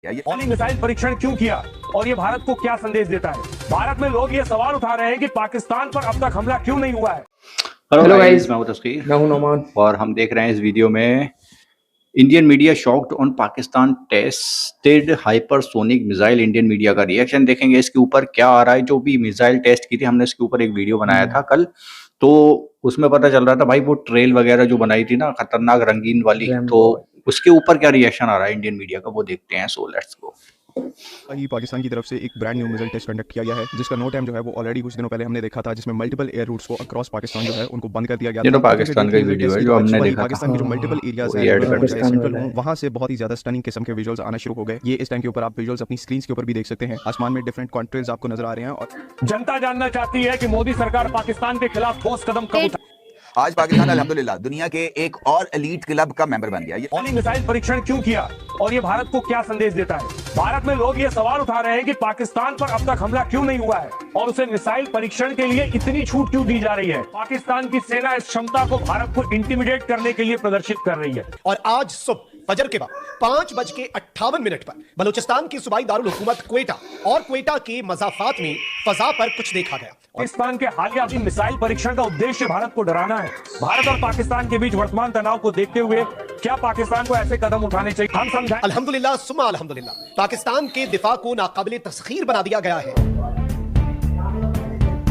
ये मिसाइल परीक्षण क्यों किया और ये भारत को क्या संदेश देता है? भारत में लोग ये सवाल उठा रहे हैं कि पाकिस्तान पर अब तक हमला क्यों नहीं हुआ है। हेलो गाइस, मैं हूं तस्कीर, मैं हूं नोमान और हम देख रहे हैं इस वीडियो में Indian media shocked on Pakistan tested hypersonic missile. Indian media का रिएक्शन देखेंगे इसके ऊपर क्या आ रहा है। जो भी मिसाइल टेस्ट की थी हमने इसके ऊपर एक वीडियो बनाया था कल, तो उसमें पता चल रहा था भाई वो ट्रेल वगैरह जो बनाई थी ना खतरनाक रंगीन वाली, तो उसके ऊपर क्या रिएक्शन आ रहा है इंडियन मीडिया का वो देखते हैं। So let's go. पाकिस्तान की तरफ से एक brand new missile test conduct किया गया है जिसका नो टाइम जो है वो ऑलरेडी कुछ दिनों पहले हमने देखा था, जिसमें मल्टीपल एयर रूट्स को अक्रॉस पाकिस्तान जो है उनको बंद कर दिया गया था। ये तो पाकिस्तान का वीडियो है जो हमने देखा था। पाकिस्तान के जो मल्टीपल एरियाज हैं वहां से बहुत ही ज्यादा स्टनिंग किस्म के विजुअल्स आना शुरू हो गए। ये इस टाइम के ऊपर आप विजुअल्स अपनी स्क्रीन के ऊपर भी देख सकते हैं। आसमान में डिफरेंट कॉन्ट्रेल्स आपको नजर आ रहे हैं और जनता जानना चाहती है कि मोदी सरकार पाकिस्तान के खिलाफ ठोस कदम कब उठाए। आज पाकिस्तान अल्हम्दुलिल्लाह दुनिया के एक और एलीट क्लब का मेंबर बन गया। ये मिसाइल परीक्षण क्यों किया और ये भारत को क्या संदेश देता है? भारत में लोग ये सवाल उठा रहे हैं कि पाकिस्तान पर अब तक हमला क्यों नहीं हुआ है और उसे मिसाइल परीक्षण के लिए इतनी छूट क्यों दी जा रही है। पाकिस्तान की सेना इस क्षमता को भारत को इंटिमिडेट करने के लिए प्रदर्शित कर रही है। और आज सुबह फजर के बाद 5:58 पर बलूचिस्तान की सूबाई दारुल हुकूमत क्वेटा और क्वेटा के मज़ाफात में फजा पर कुछ देखा गया। पाकिस्तान के हालिया मिसाइल परीक्षण का उद्देश्य भारत को डराना है। भारत और पाकिस्तान के बीच वर्तमान तनाव को देखते हुए क्या पाकिस्तान को ऐसे कदम उठाने चाहिए? हम समझाएं। अल्हम्दुलिल्लाह सुम्मा अल्हम्दुलिल्लाह, पाकिस्तान के दिफा को नाकाबिले तस्खीर बना दिया गया है,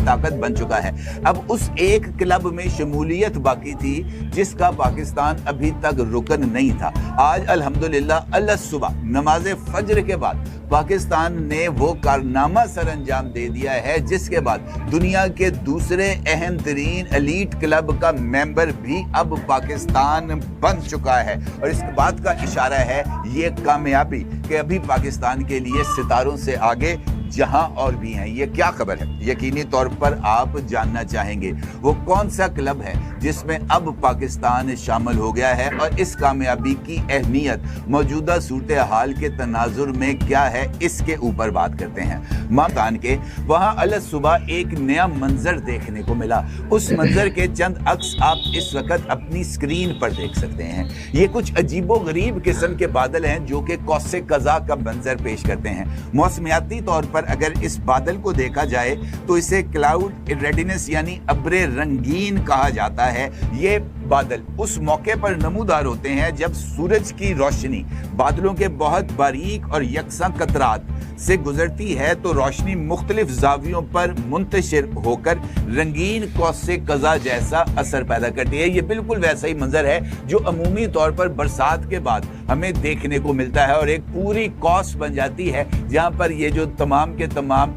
ताकत बन चुका है। अब उस एक क्लब में शमूलियत बाकी थी जिसका पाकिस्तान अभी तक रुकन नहीं था। आज अल्हम्दुलिल्लाह अल्लाह सुबह नमाज फज्र के बाद पाकिस्तान ने वो कारनामा सर अंजाम दे दिया है जिसके बाद दुनिया के दूसरे अहम तरीन एलीट क्लब का मेंबर भी अब पाकिस्तान बन चुका है। और इस बात का इशारा है ये कामयाबी कि अभी पाकिस्तान के लिए सितारों से आगे जहां और भी हैं। ये क्या खबर है यकीनी तौर पर आप जानना चाहेंगे। वो कौन सा क्लब है जिसमें अब पाकिस्तान शामिल हो गया है और इस कामयाबी की अहमियत मौजूदा सूरत हाल के तनाजुर में क्या है, इसके ऊपर बात करते हैं। पाकिस्तान के वहां अल सुबह एक नया मंजर देखने को मिला। उस मंजर के चंद अक्स आप इस वक्त अपनी स्क्रीन पर देख सकते हैं। ये कुछ अजीबो गरीब किस्म के बादल हैं जो कि कौसे कज़ा का मंजर पेश करते हैं। मौसमियाती तौर पर अगर इस बादल को देखा जाए तो इसे क्लाउड रेडिनेस यानी अब्रे रंगीन कहा जाता है। ये बादल उस मौके पर नमूदार होते हैं जब सूरज की रोशनी बादलों के बहुत बारीक और यकसा कतरात से गुजरती है तो रोशनी मुख्तलिफ जावियों पर मुंतशिर होकर रंगीन कौसे कज़ा जैसा असर पैदा करती है। ये बिल्कुल वैसा ही मंजर है जो अमूमी तौर पर बरसात के बाद हमें देखने को मिलता है और एक पूरी कौस बन जाती है जहाँ पर ये जो तमाम के तमाम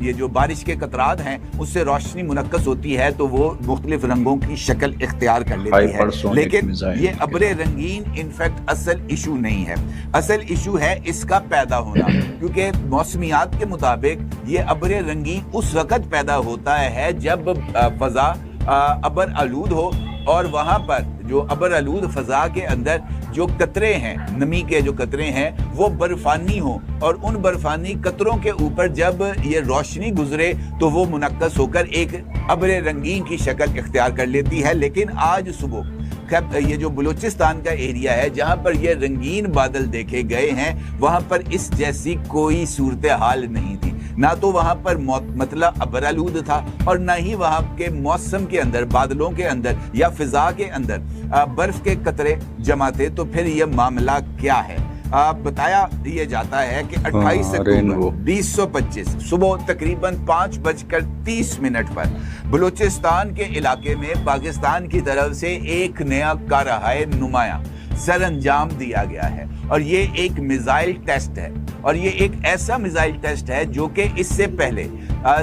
ये जो बारिश के कतरात हैं उससे रोशनी मुनक्कस होती है तो वो मुख्तलिफ रंगों की शक्ल इख्तियार कर लेती है। लेकिन ये अब्रे रंगीन इनफैक्ट असल इशू नहीं है। असल इशू है इसका पैदा होना, क्योंकि मौसमियात के मुताबिक ये अब्रे रंगीन उस वक्त पैदा होता है जब फजा अबर आलूद हो और वहाँ पर जो अबर आलूद फजा के अंदर जो कतरे हैं, नमी के जो कतरे हैं वो बर्फानी हो और उन बर्फानी कतरों के ऊपर जब ये रोशनी गुजरे तो वो मुनक्कस होकर एक अब्रे रंगीन की शक्ल इख्तियार कर लेती है। लेकिन आज सुबह ये जो बलूचिस्तान का एरिया है जहां पर ये रंगीन बादल देखे गए हैं वहां पर इस जैसी कोई सूरत हाल नहीं थी। ना तो वहां पर मतलब अबरालूद था और ना ही वहां के मौसम के अंदर बादलों के अंदर या फिजा के अंदर बर्फ के कतरे जमा थे। तो फिर यह मामला क्या है? बताया ये जाता है कि 28 अक्टूबर 2025 सुबह तकरीबन 5:30 पर बलूचिस्तान के इलाके में पाकिस्तान की तरफ से एक नया कारहाय नुमाया सर अंजाम दिया गया है और ये एक मिसाइल टेस्ट है। और ये एक ऐसा मिसाइल टेस्ट है जो कि इससे पहले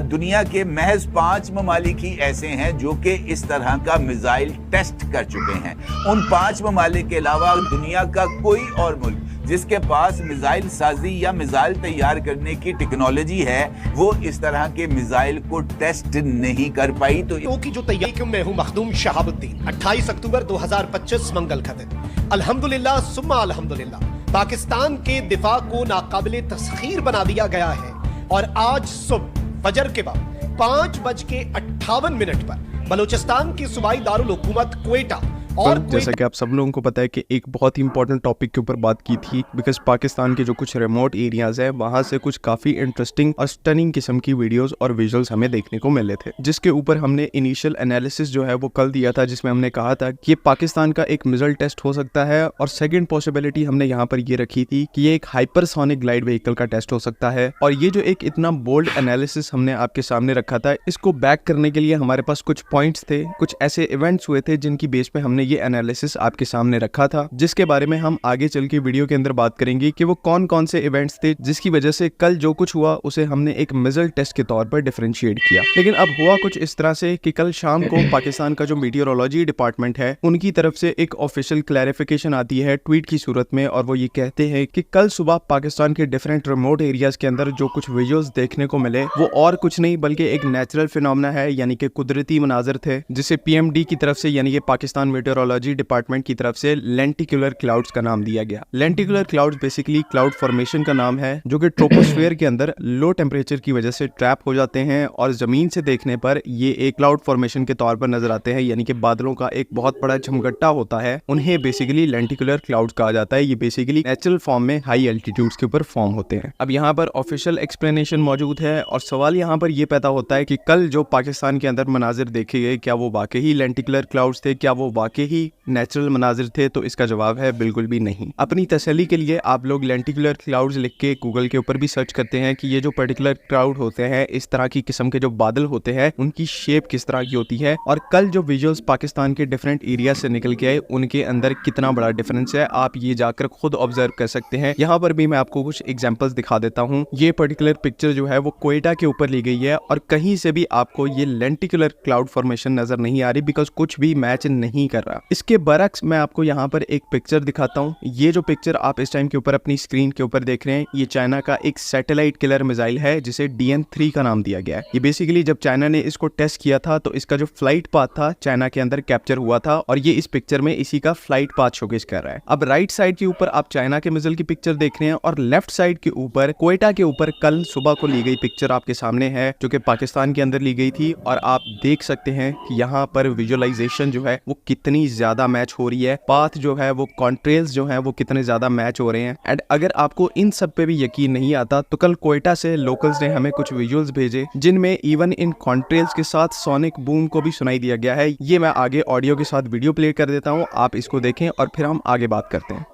दुनिया के महज 5 ममालिक ही ऐसे हैं जो कि इस तरह का मिसाइल टेस्ट कर चुके हैं। उन 5 ममालिक के अलावा दुनिया का कोई और मुल्क जिसके पास मिसाइल साजी या मिसाइल तैयार करने की टेक्नोलॉजी है वो इस तरह के मिसाइल को टेस्ट नहीं कर पाई। तो की जो तैयारी मैं हूं मखदूम शहाबुद्दीन। 28 अक्टूबर 2025 मंगल का दिन। अल्हम्दुलिल्लाह सुम्मा अल्हम्दुलिल्लाह, पाकिस्तान के दिफा को नाकाबिले तस्खीर बना दिया गया है। और आज सुबह फजर के बाद 5:58 पर बलूचिस्तान की सूबाई दारुल हुकूमत क्वेटा और जैसा कि आप सब लोगों को पता है कि एक बहुत ही इंपॉर्टेंट टॉपिक के ऊपर बात की थी, बिकॉज पाकिस्तान के जो कुछ रिमोट एरियाज है वहां से कुछ काफी इंटरेस्टिंग और स्टनिंग किस्म की वीडियोस और विजुअल्स हमें देखने को मिले थे, जिसके ऊपर हमने इनिशियल एनालिसिस जो है वो कल दिया था, जिसमें हमने कहा था कि ये पाकिस्तान का एक मिसाइल टेस्ट हो सकता है। और सेकंड पॉसिबिलिटी हमने यहाँ पर ये रखी थी कि ये एक हाइपरसोनिक ग्लाइड व्हीकल का टेस्ट हो सकता है। और ये जो एक इतना बोल्ड एनालिसिस हमने आपके सामने रखा था, इसको बैक करने के लिए हमारे पास कुछ पॉइंट्स थे, कुछ ऐसे इवेंट्स हुए थे जिनकी बेस पे हमने ये एनालिसिस आपके सामने रखा था, जिसके बारे में हम आगे चल के वीडियो के अंदर बात करेंगे कि वो कौन कौन से इवेंट्स थे जिसकी वजह से कल जो कुछ हुआ उसे हमने एक मिसाइल टेस्ट के तौर पर डिफरेंशिएट किया। लेकिन अब हुआ कुछ इस तरह से कि कल शाम को पाकिस्तान का जो मीटियोरोलॉजी डिपार्टमेंट है उनकी तरफ से एक ऑफिशियल क्लैरिफिकेशन आती है ट्वीट की सूरत में, और वो ये कहते हैं कि कल सुबह पाकिस्तान के डिफरेंट रिमोट एरियाज के अंदर जो कुछ विजुअल्स देखने को मिले वो और कुछ नहीं बल्कि एक नेचुरल फिनोमेना है, यानी कि कुदरती मनाजर थे, जिसे पीएमडी की तरफ से यानी कि पाकिस्तान मीटियोरोलॉजी डिपार्टमेंट की तरफ से लेंटिकुलर क्लाउड्स का नाम दिया गया। Lenticular clouds basically cloud formation का नाम है जो कि ट्रोपोस्फेयर के अंदर लो टेम्परेचर की वजह से ट्रैप हो जाते हैं और जमीन से देखने पर ये एक क्लाउड फॉर्मेशन के तौर पर नजर आते हैं, यानी कि बादलों का एक बहुत बड़ा झमगट्टा होता है। उन्हें बेसिकली लेंटिकुलर क्लाउड्स कहा जाता है। ये बेसिकली नेचुरल फॉर्म में हाई एल्टीट्यूड्स के ऊपर फॉर्म होते हैं। अब यहाँ पर ऑफिशियल एक्सप्लेनेशन मौजूद है और सवाल यहाँ पर ये पैदा होता है कि कल जो पाकिस्तान के अंदर मनाजिर देखे गए क्या वो वाकई ही लेंटिकुलर क्लाउड्स थे, क्या वो वाकई ही नेचुरल मनाजिर थे? तो इसका जवाब है बिल्कुल भी नहीं। अपनी तसल्ली के लिए आप लोग लेंटिकुलर क्लाउड्स लिख के गूगल के ऊपर भी सर्च करते हैं कि ये जो पर्टिकुलर क्लाउड होते हैं, इस तरह की किस्म के जो बादल होते हैं, उनकी शेप किस तरह की होती है और कल जो विजुअल्स पाकिस्तान के डिफरेंट एरिया से निकल के आए उनके अंदर कितना बड़ा डिफरेंस है, आप ये जाकर खुद ऑब्जर्व कर सकते हैं। यहाँ पर भी मैं आपको कुछ एग्जांपल्स दिखा देता हूँ। ये पर्टिकुलर पिक्चर जो है वो कोयटा के ऊपर ली गई है और कहीं से भी आपको ये लेंटिकुलर क्लाउड फॉर्मेशन नजर नहीं आ रही, बिकॉज कुछ भी मैच नहीं कर रहा। इसके बरक्स मैं आपको यहाँ पर एक पिक्चर दिखाता हूँ। ये जो पिक्चर आप इस टाइम के ऊपर अपनी स्क्रीन के ऊपर देख रहे हैं, ये चाइना का एक सैटेलाइट किलर मिसाइल है जिसे DN3 का नाम दिया गया है। ये बेसिकली जब चाइना ने इसको टेस्ट किया था तो इसका जो फ्लाइट पाथ था चाइना के अंदर कैप्चर हुआ था और ये इस पिक्चर में इसी का फ्लाइट पाथ शोकेस कर रहा है। अब राइट साइड के ऊपर आप चाइना के मिसाइल की पिक्चर देख रहे हैं और लेफ्ट साइड के ऊपर कोयटा के ऊपर कल सुबह को ली गई पिक्चर आपके सामने है जो कि पाकिस्तान के अंदर ली गई थी। और आप देख सकते हैं कि यहाँ पर विजुअलाइजेशन जो है वो कितनी ज्यादा मैच हो रही है, पाथ जो है वो कॉन्ट्रेल्स जो है वो कितने ज्यादा मैच हो रहे हैं। एंड अगर आपको इन सब पे भी यकीन नहीं आता तो कल कोयटा से लोकल्स ने हमें कुछ विजुअल्स भेजे जिनमें इवन इन कॉन्ट्रेल्स के साथ सोनिक बूम को भी सुनाई दिया गया है। ये मैं आगे ऑडियो के साथ वीडियो प्ले कर देता हूँ, आप इसको देखें और फिर हम आगे बात करते हैं।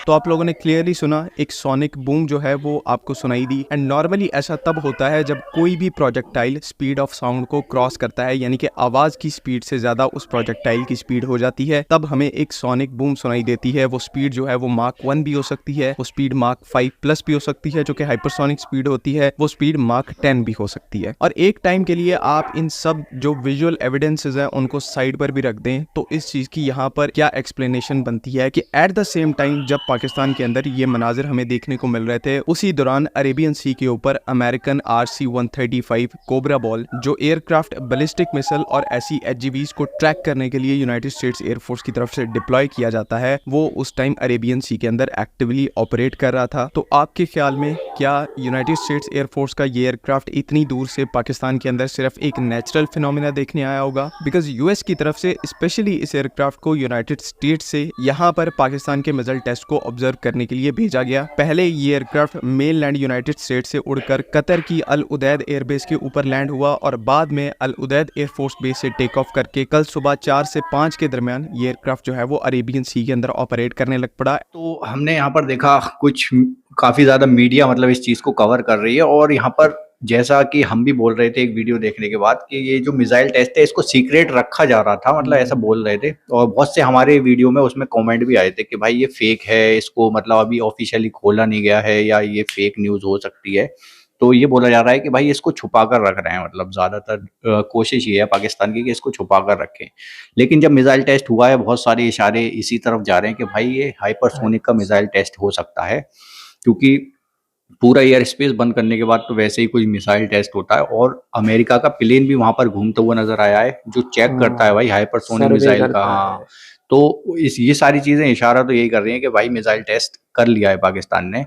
तो आप लोगों ने क्लियरली सुना, एक सोनिक बूम जो है वो आपको सुनाई दी। एंड नॉर्मली ऐसा तब होता है जब कोई भी प्रोजेक्टाइल स्पीड ऑफ साउंड को क्रॉस करता है, यानी कि आवाज की स्पीड से ज्यादा उस प्रोजेक्टाइल की स्पीड हो जाती है, तब हमें एक सोनिक बूम सुनाई देती है। वो स्पीड जो है वो मार्क 1 भी हो सकती है, वो स्पीड मार्क 5+ भी हो सकती है जो कि हाइपरसोनिक स्पीड होती है, वो स्पीड मार्क 10 भी हो सकती है। और एक टाइम के लिए आप इन सब जो विजुअल एविडेंसेस हैं उनको साइड पर भी रख दें तो इस चीज की यहाँ पर क्या एक्सप्लेनेशन बनती है कि एट द सेम टाइम जब पाकिस्तान के अंदर ये मनाजिर हमें देखने को मिल रहे थे, उसी दौरान अरेबियन सी के ऊपर अमेरिकन RC-135 कोबरा बॉल जो एयरक्राफ्ट बैलिस्टिक मिसाइल और ऐसी HGVs को ट्रैक करने के लिए यूनाइटेड स्टेट्स एयरफोर्स की तरफ से डिप्लॉय किया जाता है, वो उस टाइम अरेबियन सी के अंदर एक्टिवली ऑपरेट कर रहा था। तो आपके ख्याल में क्या यूनाइटेड स्टेट्स एयरफोर्स का ये एयरक्राफ्ट इतनी दूर से पाकिस्तान के अंदर सिर्फ एक नेचुरल फिनोमिना देखने आया होगा? बिकॉज यूएस की तरफ से स्पेशली इस एयरक्राफ्ट को यूनाइटेड स्टेट्स से यहाँ पर पाकिस्तान के मिसाइल टेस्ट को ऑब्जर्व करने के लिए भेजा गया। पहले ये एयरक्राफ्ट मेनलैंड यूनाइटेड स्टेट्स से उड़कर कतर की अल उदैद एयरबेस के ऊपर लैंड हुआ और बाद में अल उदैद एयरफोर्स बेस से टेक ऑफ करके कल सुबह 4 से 5 के दरमियान ये एयरक्राफ्ट जो है वो अरेबियन सी के अंदर ऑपरेट करने लग पड़ा। तो हमने यहाँ पर देखा कुछ काफी ज्यादा मीडिया मतलब इस चीज को कवर कर रही है और यहाँ पर जैसा कि हम भी बोल रहे थे एक वीडियो देखने के बाद कि ये जो मिसाइल टेस्ट है इसको सीक्रेट रखा जा रहा था, मतलब ऐसा बोल रहे थे। और बहुत से हमारे वीडियो में उसमें कमेंट भी आए थे कि भाई ये फेक है, इसको मतलब अभी ऑफिशियली खोला नहीं गया है या ये फेक न्यूज हो सकती है। तो ये बोला जा रहा है कि भाई इसको छुपा कर रख रहे हैं, मतलब ज्यादातर कोशिश ये है पाकिस्तान की कि इसको छुपा कर रखें। लेकिन जब मिसाइल टेस्ट हुआ है बहुत सारे इशारे इसी तरफ जा रहे हैं कि भाई ये हाइपरसोनिक का मिसाइल टेस्ट हो सकता है, क्योंकि पूरा एयर स्पेस बंद करने के बाद तो वैसे ही कोई मिसाइल टेस्ट होता है और अमेरिका का प्लेन भी वहां पर घूमता हुआ नजर आया है जो चेक करता है भाई हाइपरसोनिक मिसाइल का। हाँ, तो ये सारी चीजें इशारा तो यही कर रही हैं कि भाई मिसाइल टेस्ट कर लिया है पाकिस्तान ने।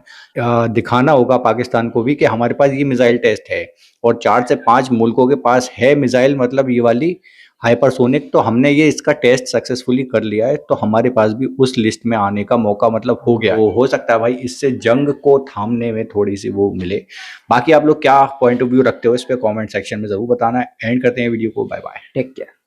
दिखाना होगा पाकिस्तान को भी कि हमारे पास ये मिसाइल टेस्ट है, और 4 से 5 मुल्कों के पास है मिसाइल, मतलब ये वाली हाइपरसोनिक, तो हमने ये इसका टेस्ट सक्सेसफुली कर लिया है, तो हमारे पास भी उस लिस्ट में आने का मौका मतलब हो गया। तो हो सकता है भाई इससे जंग को थामने में थोड़ी सी वो मिले। बाकी आप लोग क्या पॉइंट ऑफ व्यू रखते हो इस पे कमेंट सेक्शन में जरूर बताना। एंड करते हैं वीडियो को, बाय बाय, टेक केयर।